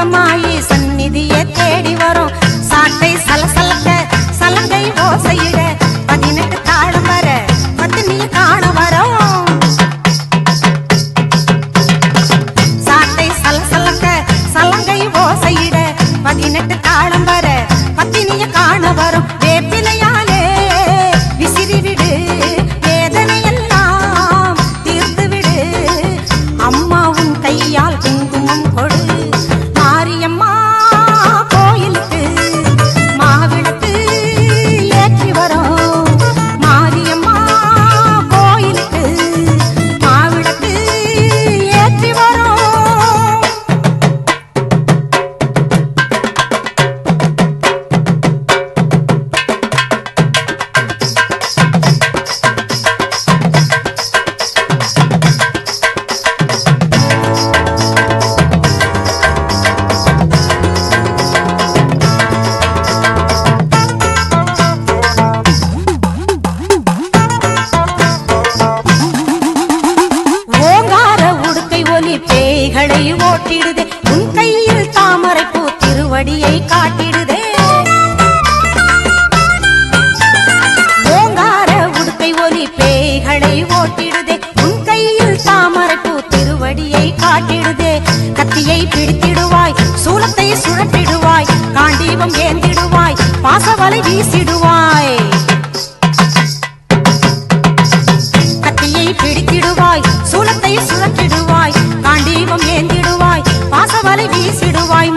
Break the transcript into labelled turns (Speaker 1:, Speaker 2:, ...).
Speaker 1: சண்முகமாயி சந்நிதியை தேடி வரும் சாட்டை சலசலக்க சலங்கை ஓசையிட 18 தாளம் வர பத்தினிய காண வரும் சாட்டை சலசலக்க சலங்கை ஓசையிட 18 தாளம் வர பத்தினிய காண வரும் வேப்பிலையாலே விசிறி விடு வேதனையெல்லாம் தீர்த்து விடு அம்மாவும் கையால் குங்குமம் கொடு மாரியம்மா கோயிலுக்கு மாவிளக்கு ஏற்றி வரும் மாரியம்மா கோயிலுக்கு மாவிளக்கு ஏற்றி வரும் பேய்களை ஓட்டிடுதே உன் கையில் தாமரை பூ திருவடியை காட்டிடுதே ஓங்கார உடுக்கை ஒலி பேய்களை ஓட்டிடுதே உன் கையில் தாமரை பூ திருவடியை காட்டிடுதே கத்தியை பிடித்திடுவாய் சூலத்தை சுழற்றிடுவாய் காண்டீபம் ஏந்திடுவாய் பாசவலை வீசிடுவாய் கத்தியை பிடித்திடுவாய் சூலத்தை சுழற்றிடுவாய் காண்டீபம் ஏந்திடுவாய் பாசவலை வீசிடுவாய்